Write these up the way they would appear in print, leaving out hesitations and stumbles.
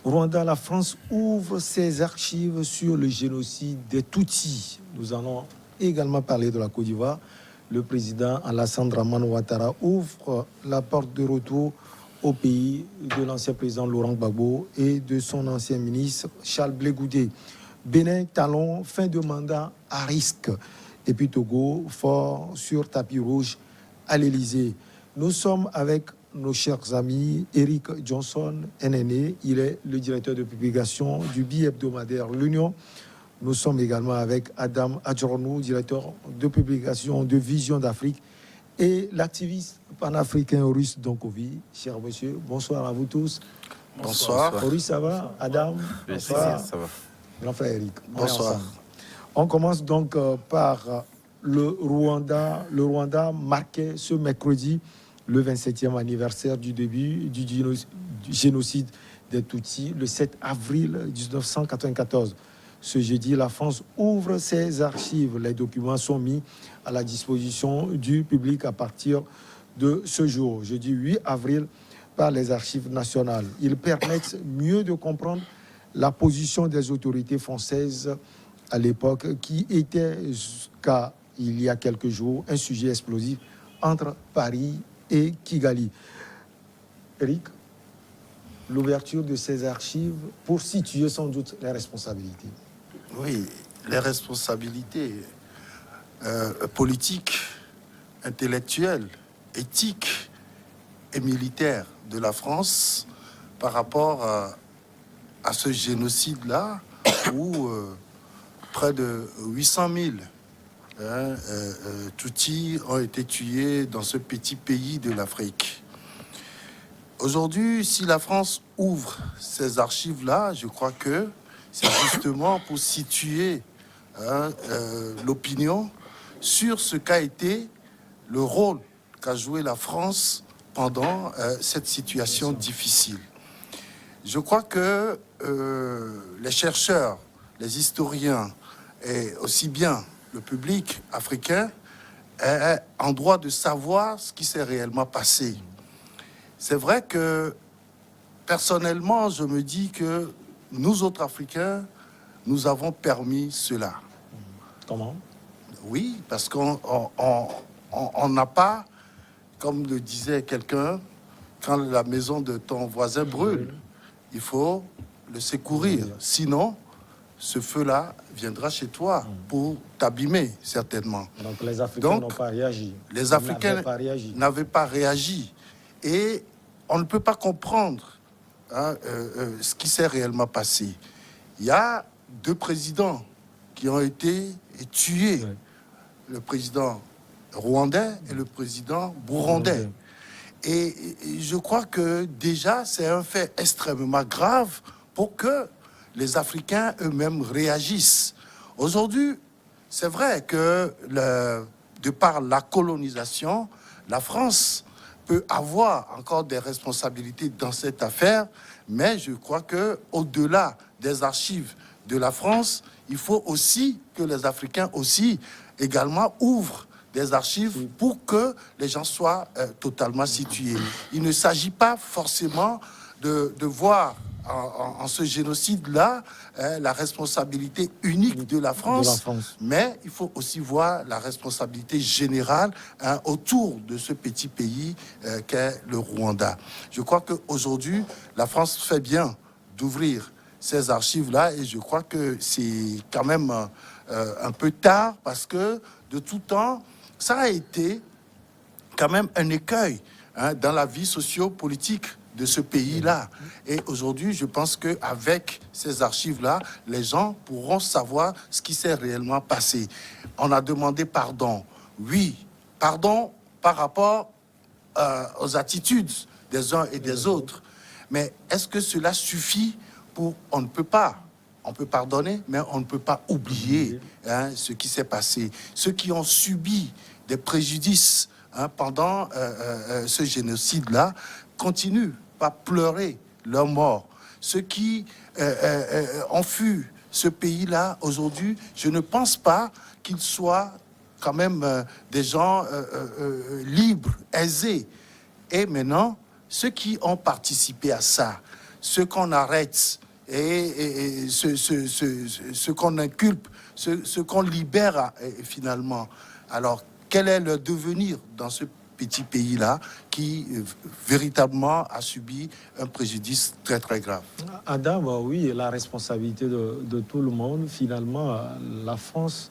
Rwanda, la France ouvre ses archives sur le génocide des Tutsis. Nous allons également parler de la Côte d'Ivoire. Le président Alassane Dramane Ouattara ouvre la porte de retour au pays de l'ancien président Laurent Gbagbo et de son ancien ministre Charles Blé Goudé. Bénin, Talon, fin de mandat à risque. Et puis Togo, fort sur tapis rouge à l'Élysée. Nous sommes avec nos chers amis, Eric Johnson, NNA, il est le directeur de publication du bi-hebdomadaire L'Union. Nous sommes également avec Adam Adjornou, directeur de publication de Vision d'Afrique, et l'activiste panafricain Horus Donkovi. Cher monsieur, bonsoir à vous tous. Bonsoir. Horus, ça va? Adam? Bonsoir. Ça va. Grand frère Eric. Bonsoir. On commence donc par le Rwanda. Le Rwanda marquait ce mercredi le 27e anniversaire du début du génocide des Tutsis, le 7 avril 1994. Ce jeudi, la France ouvre ses archives. Les documents sont mis à la disposition du public à partir de ce jour, jeudi 8 avril, par les archives nationales. Ils permettent mieux de comprendre la position des autorités françaises à l'époque, qui était, jusqu'à il y a quelques jours, un sujet explosif entre Paris et Kigali. Eric, l'ouverture de ces archives pour situer sans doute les responsabilités. Oui, les responsabilités politiques, intellectuelles, éthiques et militaires de la France par rapport à ce génocide-là où près de 800 000 Tutsis ont été tués dans ce petit pays de l'Afrique. Aujourd'hui, si la France ouvre ces archives-là, je crois que c'est justement pour situer l'opinion sur ce qu'a été le rôle qu'a joué la France pendant cette situation difficile. Je crois que les chercheurs, les historiens et aussi bien le public africain est en droit de savoir ce qui s'est réellement passé. C'est vrai que, personnellement, je me dis que nous autres Africains, nous avons permis cela. Comment? Oui, parce qu'on n'a pas, comme le disait quelqu'un, quand la maison de ton voisin brûle, il faut le secourir. Sinon, ce feu-là viendra chez toi pour t'abîmer, certainement. Donc les Africains n'ont pas réagi. Les Africains n'avaient pas réagi. Et on ne peut pas comprendre ce qui s'est réellement passé. Il y a deux présidents qui ont été tués. Oui. Le président rwandais et le président burundais. Et je crois que déjà, c'est un fait extrêmement grave pour que les Africains eux-mêmes réagissent. Aujourd'hui, c'est vrai que de par la colonisation, la France peut avoir encore des responsabilités dans cette affaire, mais je crois que au-delà des archives de la France, il faut aussi que les Africains aussi également ouvrent des archives pour que les gens soient totalement situés. Il ne s'agit pas forcément de voir en ce génocide-là la responsabilité unique de la France, mais il faut aussi voir la responsabilité générale autour de ce petit pays qu'est le Rwanda. Je crois qu'aujourd'hui, la France fait bien d'ouvrir ces archives-là et je crois que c'est quand même un peu tard parce que de tout temps, ça a été quand même un écueil dans la vie socio-politique de ce pays-là. Et aujourd'hui, je pense qu'avec ces archives-là, les gens pourront savoir ce qui s'est réellement passé. On a demandé pardon. Oui, pardon par rapport aux attitudes des uns et des autres. Mais est-ce que cela suffit pour... On ne peut pas. On peut pardonner, mais on ne peut pas oublier ce qui s'est passé. Ceux qui ont subi des préjudices pendant ce génocide-là continuent à pleurer leur mort. Ceux qui ont fui ce pays-là aujourd'hui, je ne pense pas qu'ils soient quand même des gens libres, aisés. Et maintenant, ceux qui ont participé à ça, ce qu'on arrête et ce qu'on inculpe, ce qu'on libère finalement. Alors, quel est le devenir dans ce petit pays-là qui véritablement a subi un préjudice très très grave? Adam, oui, la responsabilité de tout le monde. Finalement, la France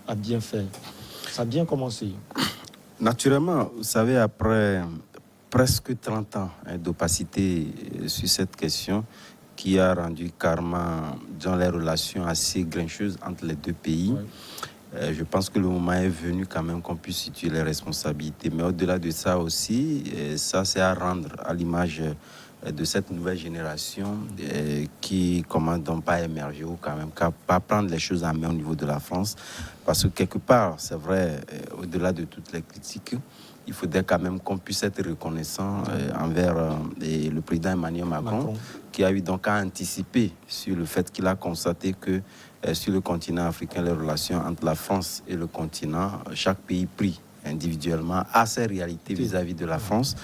a bien fait. Ça a bien commencé. Naturellement, vous savez, après presque 30 ans d'opacité sur cette question, qui a rendu carrément dans les relations assez grincheuses entre les deux pays. Ouais. Je pense que le moment est venu quand même qu'on puisse situer les responsabilités. Mais au-delà de ça aussi, ça c'est à rendre à l'image de cette nouvelle génération qui commence donc pas à émerger ou quand même pas prendre les choses en main au niveau de la France. Parce que quelque part, c'est vrai, au-delà de toutes les critiques, il faudrait quand même qu'on puisse être reconnaissant envers le président Emmanuel Macron, qui a eu donc à anticiper sur le fait qu'il a constaté que sur le continent africain, les relations entre la France et le continent, chaque pays pris individuellement a ses réalités vis-à-vis de la France.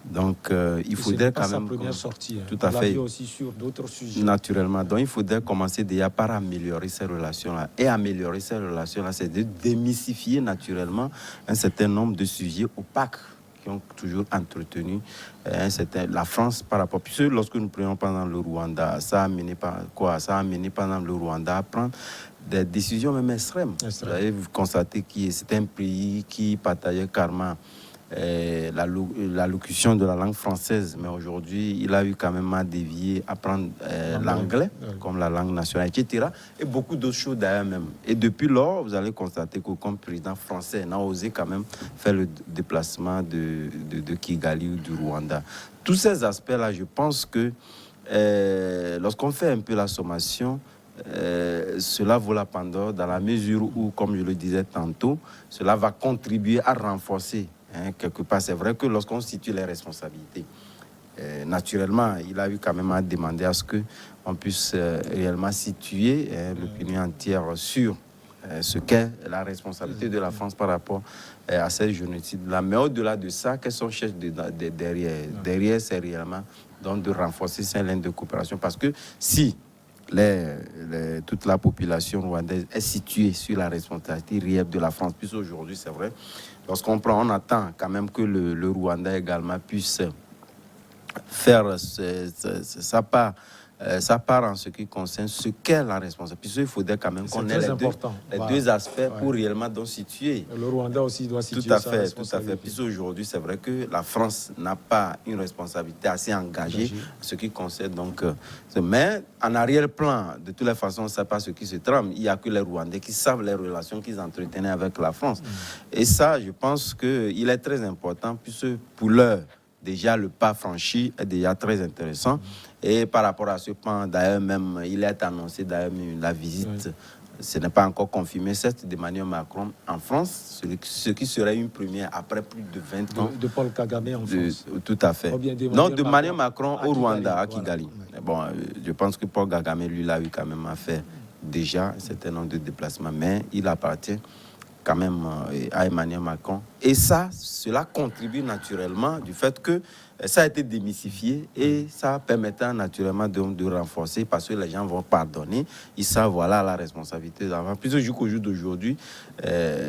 Donc, il faudrait quand même... sa première sortie. Tout à fait. Aussi sur d'autres sujets. Naturellement. Donc, il faudrait commencer déjà par améliorer ces relations-là. Et améliorer ces relations-là, c'est de démystifier naturellement un certain nombre de sujets opaques qui ont toujours entretenu la France par rapport... Puisque lorsque nous prenons pendant le Rwanda, ça a amené pendant le Rwanda à prendre des décisions même extrêmes. Vous avez constaté que c'était un pays qui partageait carrément l'allocution de la langue française, mais aujourd'hui, il a eu quand même à dévier, à prendre l'anglais comme la langue nationale, etc. Et beaucoup d'autres choses d'ailleurs même. Et depuis lors, vous allez constater qu'aucun président français n'a osé quand même faire le déplacement de Kigali ou du Rwanda. Tous ces aspects-là, je pense que lorsqu'on fait un peu la sommation, cela vaut la Pandore dans la mesure où, comme je le disais tantôt, cela va contribuer à renforcer quelque part. C'est vrai que lorsqu'on situe les responsabilités, naturellement, il a eu quand même à demander à ce qu'on puisse réellement situer l'opinion entière sur ce qu'est la responsabilité de la France par rapport à ces génocides-là. Mais au-delà de ça, qu'est-ce qu'on cherche derrière? Derrière, c'est réellement donc de renforcer ces lignes de coopération. Parce que si toute la population rwandaise est située sur la responsabilité réelle de la France, puisque aujourd'hui, c'est vrai, on attend quand même que le Rwanda également puisse faire sa part en ce qui concerne ce qu'est la responsabilité. Puisqu'il faudrait quand même qu'on ait les deux aspects pour réellement donc situer. Le Rwanda aussi doit situer sa responsabilité. Tout à fait. Puisqu'aujourd'hui, c'est vrai que la France n'a pas une responsabilité assez engagée en ce qui concerne donc... mais en arrière-plan, de toutes les façons, on ne sait pas ce qui se trame. Il n'y a que les Rwandais qui savent les relations qu'ils entretenaient avec la France. Et ça, je pense qu'il est très important, puisque pour l'heure, déjà, le pas franchi est déjà très intéressant. Et par rapport à ce point, d'ailleurs, même, il est annoncé d'ailleurs la visite. Ce n'est pas encore confirmé, certes, d'Emmanuel Macron en France, ce qui serait une première après plus de 20 ans. De Paul Kagame en France. Tout à fait. Non, d'Emmanuel Macron au Rwanda, à Kigali. Voilà. Bon, je pense que Paul Kagame, lui, l'a eu quand même à faire déjà un certain nombre de déplacements, mais il appartient quand même à Emmanuel Macron. Et ça, cela contribue naturellement du fait que ça a été démystifié et ça permettra naturellement de renforcer parce que les gens vont pardonner. Ils savent, voilà, la responsabilité d'avant. Puisque jusqu'au jour d'aujourd'hui,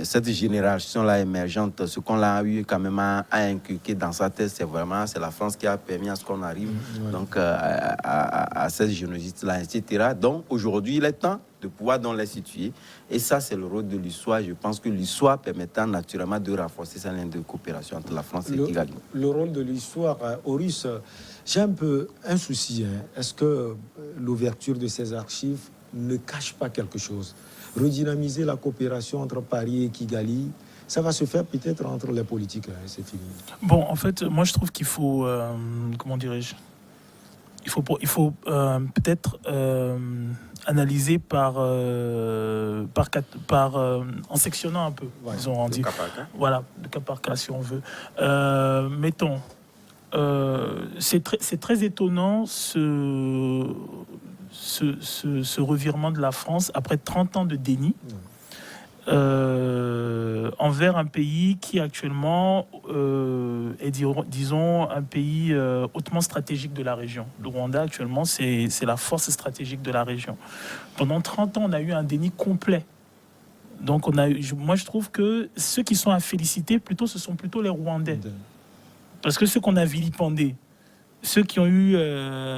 cette génération-là émergente, ce qu'on a eu quand même à inculquer dans sa tête, c'est la France qui a permis à ce qu'on arrive donc, à cette génocide-là, etc. Donc aujourd'hui, il est temps de pouvoir donc les situer. Et ça, c'est le rôle de l'histoire. Je pense que l'histoire permettant naturellement de renforcer sa ligne de coopération entre la France et Kigali. Le rôle de l'histoire, Horus, j'ai un peu un souci. Est-ce que l'ouverture de ces archives ne cache pas quelque chose? Redynamiser la coopération entre Paris et Kigali, ça va se faire peut-être entre les politiques, c'est fini. Bon, en fait, moi je trouve qu'il faut, comment dirais-je, il faut peut-être analyser en sectionnant un peu. Ils ont rendu, voilà, de cas par cas si on veut. Mettons, c'est très étonnant ce revirement de la France après 30 ans de déni. envers un pays qui actuellement est, disons, un pays hautement stratégique de la région. Le Rwanda, actuellement, c'est la force stratégique de la région. Pendant 30 ans, on a eu un déni complet. Donc, moi, je trouve que ceux qui sont à féliciter, ce sont plutôt les Rwandais. Parce que ceux qu'on a vilipendés, ceux qui ont eu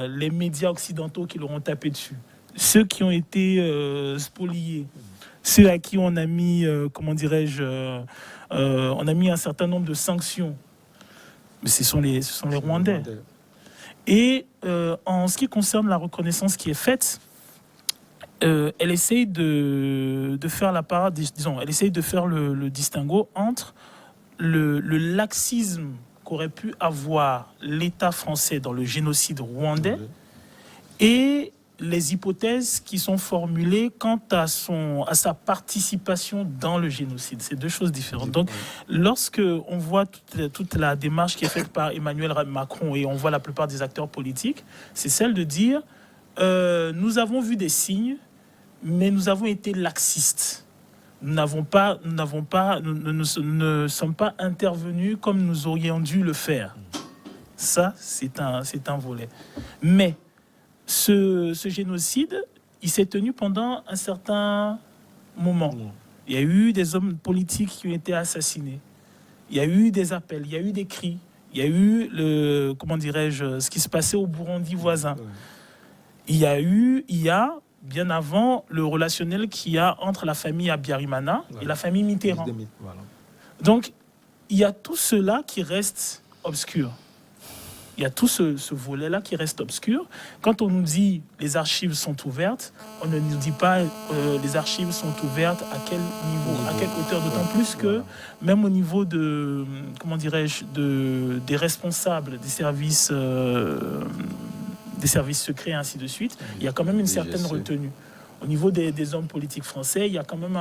les médias occidentaux qui leur ont tapé dessus, ceux qui ont été spoliés, ceux à qui on a mis, on a mis un certain nombre de sanctions, mais ce sont les Rwandais. Et en ce qui concerne la reconnaissance qui est faite, elle essaye de faire la part, disons, elle essaye de faire le distinguo entre le laxisme qu'aurait pu avoir l'État français dans le génocide rwandais et les hypothèses qui sont formulées quant à sa participation dans le génocide. C'est deux choses différentes. Donc, lorsque on voit toute la démarche qui est faite par Emmanuel Macron et on voit la plupart des acteurs politiques, c'est celle de dire nous avons vu des signes, mais nous avons été laxistes. Nous ne sommes pas intervenus comme nous aurions dû le faire. Ça, c'est un volet. Mais ce génocide, il s'est tenu pendant un certain moment. Il y a eu des hommes politiques qui ont été assassinés. Il y a eu des appels, il y a eu des cris. Il y a eu ce qui se passait au Burundi voisin. Il y a bien avant le relationnel qu'il y a entre la famille Abiyarimana et la famille Mitterrand. Donc, il y a tout cela qui reste obscur. Il y a tout ce volet-là qui reste obscur. Quand on nous dit les archives sont ouvertes, on ne nous dit pas les archives sont ouvertes à quel niveau, à quelle hauteur, d'autant plus que même au niveau de, des responsables des services secrets et ainsi de suite, il y a quand même une certaine retenue. Au niveau des hommes politiques français, il y a quand même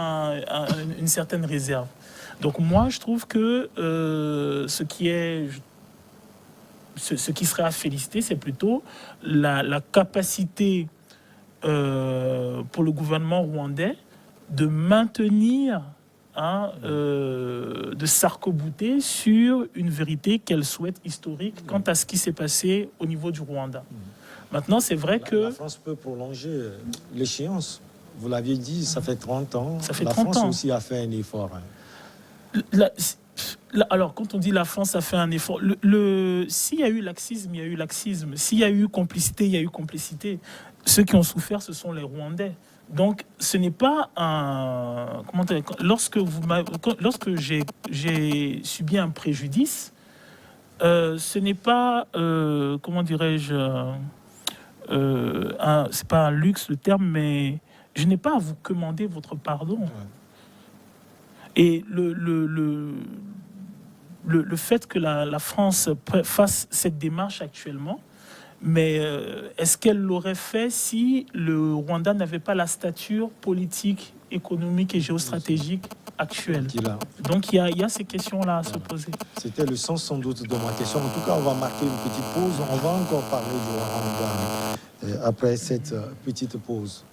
une certaine réserve. Donc moi, je trouve que ce qui serait à féliciter, c'est plutôt la capacité pour le gouvernement rwandais de maintenir, de s'arc-bouter sur une vérité qu'elle souhaite historique quant à ce qui s'est passé au niveau du Rwanda. Maintenant, c'est vrai que... La France peut prolonger l'échéance. Vous l'aviez dit, ça fait 30 ans. Ça fait la 30 France ans. aussi a fait un effort. Alors, quand on dit la France a fait un effort, s'il y a eu laxisme, il y a eu laxisme. S'il y a eu complicité, il y a eu complicité. Ceux qui ont souffert, ce sont les Rwandais. Donc, ce n'est pas un... Lorsque j'ai subi un préjudice, ce n'est pas... c'est pas un luxe le terme, mais je n'ai pas à vous commander votre pardon. Et le fait que la France fasse cette démarche actuellement, mais est-ce qu'elle l'aurait fait si le Rwanda n'avait pas la stature politique, économique et géostratégique actuelle? Donc il y a ces questions-là à se poser. C'était le sens sans doute de ma question. En tout cas, on va marquer une petite pause. On va encore parler du Rwanda après cette petite pause.